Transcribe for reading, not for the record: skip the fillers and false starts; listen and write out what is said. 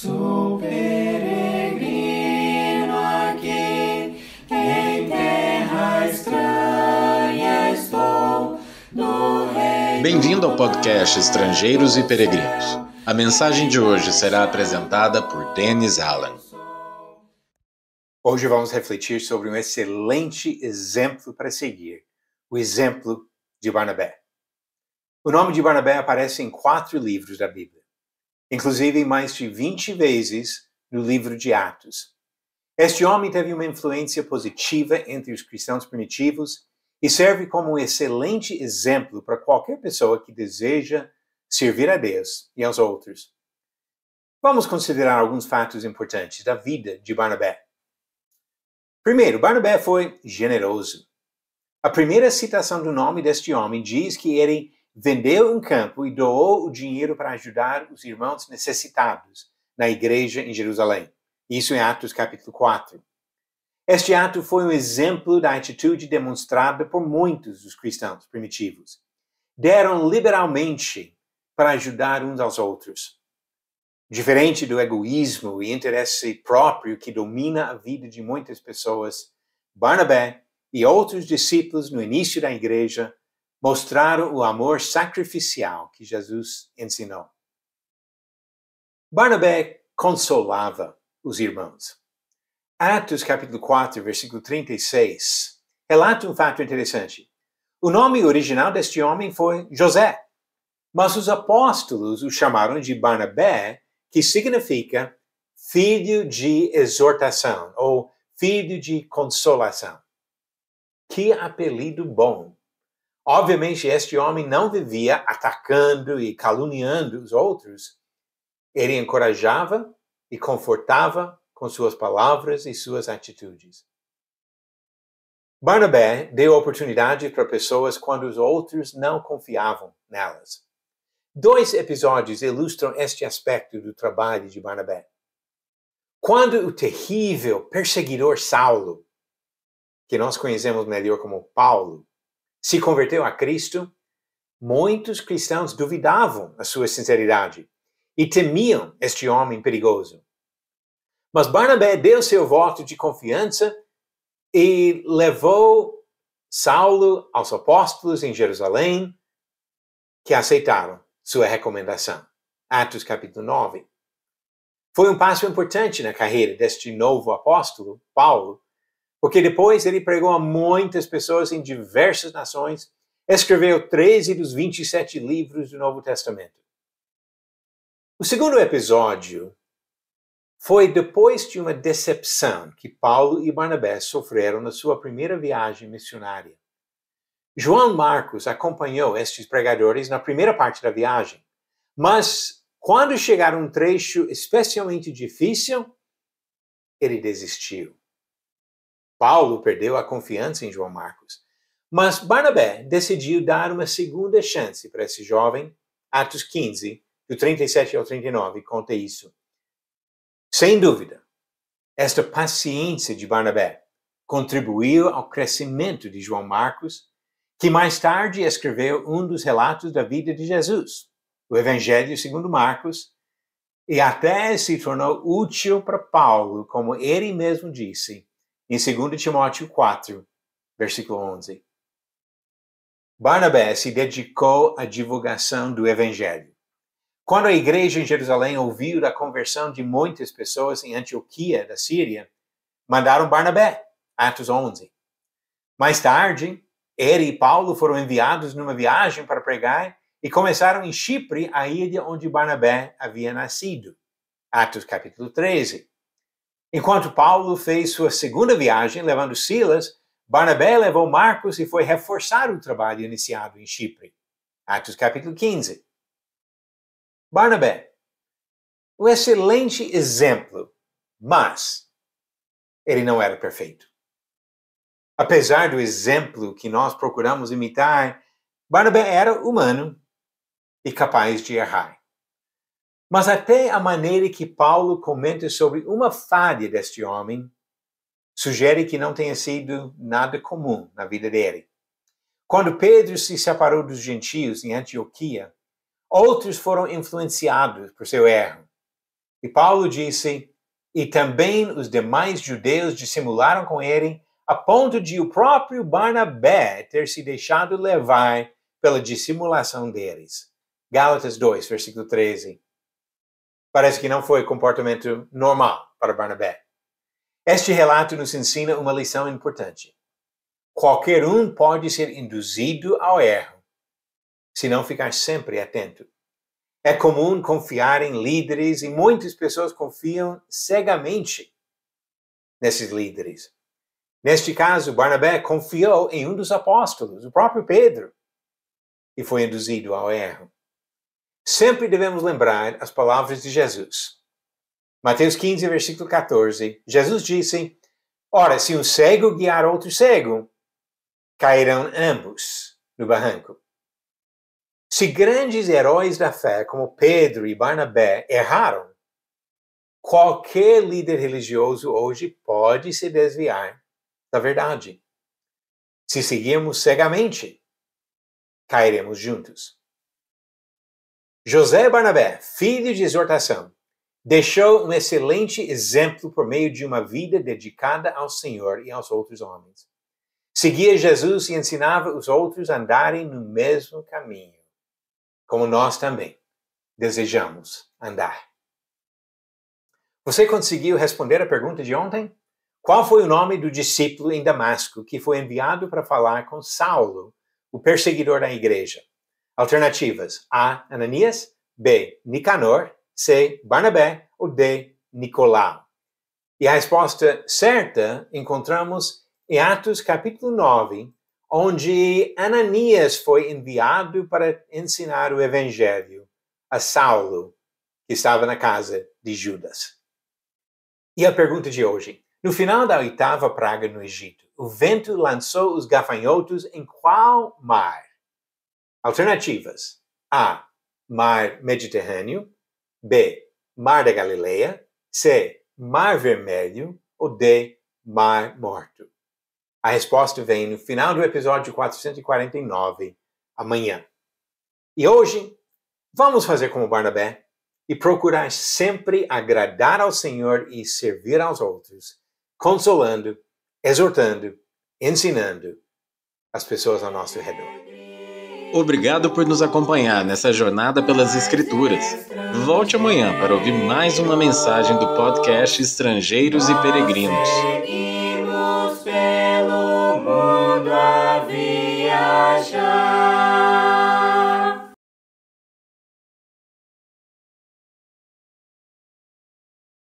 Sou peregrino aqui, em terra estranha estou, no reino. Bem-vindo ao podcast Estrangeiros e Peregrinos. A mensagem de hoje será apresentada por Dennis Allen. Hoje vamos refletir sobre um excelente exemplo para seguir, o exemplo de Barnabé. O nome de Barnabé aparece em 4 livros da Bíblia, inclusive mais de 20 vezes no livro de Atos. Este homem teve uma influência positiva entre os cristãos primitivos e serve como um excelente exemplo para qualquer pessoa que deseja servir a Deus e aos outros. Vamos considerar alguns fatos importantes da vida de Barnabé. Primeiro, Barnabé foi generoso. A primeira citação do nome deste homem diz que ele vendeu um campo e doou o dinheiro para ajudar os irmãos necessitados na igreja em Jerusalém. Isso em Atos capítulo 4. Este ato foi um exemplo da atitude demonstrada por muitos dos cristãos primitivos. Deram liberalmente para ajudar uns aos outros. Diferente do egoísmo e interesse próprio que domina a vida de muitas pessoas, Barnabé e outros discípulos no início da igreja mostraram o amor sacrificial que Jesus ensinou. Barnabé consolava os irmãos. Atos capítulo 4, versículo 36, relata um fato interessante. O nome original deste homem foi José, mas os apóstolos o chamaram de Barnabé, que significa filho de exortação ou filho de consolação. Que apelido bom! Obviamente, este homem não vivia atacando e caluniando os outros. Ele encorajava e confortava com suas palavras e suas atitudes. Barnabé deu oportunidade para pessoas quando os outros não confiavam nelas. 2 episódios ilustram este aspecto do trabalho de Barnabé. Quando o terrível perseguidor Saulo, que nós conhecemos melhor como Paulo, se converteu a Cristo, muitos cristãos duvidavam da sua sinceridade e temiam este homem perigoso. Mas Barnabé deu seu voto de confiança e levou Saulo aos apóstolos em Jerusalém, que aceitaram sua recomendação. Atos capítulo 9. Foi um passo importante na carreira deste novo apóstolo, Paulo, porque depois ele pregou a muitas pessoas em diversas nações, escreveu 13 dos 27 livros do Novo Testamento. O segundo episódio foi depois de uma decepção que Paulo e Barnabé sofreram na sua primeira viagem missionária. João Marcos acompanhou estes pregadores na primeira parte da viagem, mas quando chegaram a um trecho especialmente difícil, ele desistiu. Paulo perdeu a confiança em João Marcos, mas Barnabé decidiu dar uma segunda chance para esse jovem. Atos 15, do 37 ao 39, conta isso. Sem dúvida, esta paciência de Barnabé contribuiu ao crescimento de João Marcos, que mais tarde escreveu um dos relatos da vida de Jesus, o Evangelho segundo Marcos, e até se tornou útil para Paulo, como ele mesmo disse, em 2 Timóteo 4, versículo 11. Barnabé se dedicou à divulgação do Evangelho. Quando a igreja em Jerusalém ouviu da conversão de muitas pessoas em Antioquia, da Síria, mandaram Barnabé, Atos 11. Mais tarde, ele e Paulo foram enviados numa viagem para pregar e começaram em Chipre, a ilha onde Barnabé havia nascido. Atos capítulo 13. Enquanto Paulo fez sua segunda viagem, levando Silas, Barnabé levou Marcos e foi reforçar o trabalho iniciado em Chipre. Atos capítulo 15. Barnabé, um excelente exemplo, mas ele não era perfeito. Apesar do exemplo que nós procuramos imitar, Barnabé era humano e capaz de errar. Mas até a maneira que Paulo comenta sobre uma falha deste homem sugere que não tenha sido nada comum na vida dele. Quando Pedro se separou dos gentios em Antioquia, outros foram influenciados por seu erro. E Paulo disse, e também os demais judeus dissimularam com ele, a ponto de o próprio Barnabé ter se deixado levar pela dissimulação deles. Gálatas 2, versículo 13. Parece que não foi comportamento normal para Barnabé. Este relato nos ensina uma lição importante. Qualquer um pode ser induzido ao erro, se não ficar sempre atento. É comum confiar em líderes e muitas pessoas confiam cegamente nesses líderes. Neste caso, Barnabé confiou em um dos apóstolos, o próprio Pedro, e foi induzido ao erro. Sempre devemos lembrar as palavras de Jesus. Mateus 15, versículo 14, Jesus disse, ora, se um cego guiar outro cego, cairão ambos no barranco. Se grandes heróis da fé, como Pedro e Barnabé, erraram, qualquer líder religioso hoje pode se desviar da verdade. Se seguirmos cegamente, cairemos juntos. José Barnabé, filho de exortação, deixou um excelente exemplo por meio de uma vida dedicada ao Senhor e aos outros homens. Seguia Jesus e ensinava os outros a andarem no mesmo caminho, como nós também desejamos andar. Você conseguiu responder a pergunta de ontem? Qual foi o nome do discípulo em Damasco que foi enviado para falar com Saulo, o perseguidor da igreja? Alternativas: A. Ananias, B. Nicanor, C. Barnabé ou D. Nicolau. E a resposta certa encontramos em Atos capítulo 9, onde Ananias foi enviado para ensinar o evangelho a Saulo, que estava na casa de Judas. E a pergunta de hoje: no final da 8ª praga no Egito, o vento lançou os gafanhotos em qual mar? Alternativas: A. Mar Mediterrâneo, B. Mar da Galileia, C. Mar Vermelho ou D. Mar Morto. A resposta vem no final do episódio 449, amanhã. E hoje, vamos fazer como Barnabé e procurar sempre agradar ao Senhor e servir aos outros, consolando, exortando, ensinando as pessoas ao nosso redor. Obrigado por nos acompanhar nessa jornada pelas Escrituras. Volte amanhã para ouvir mais uma mensagem do podcast Estrangeiros e Peregrinos. Seguimos pelo mundo a viajar.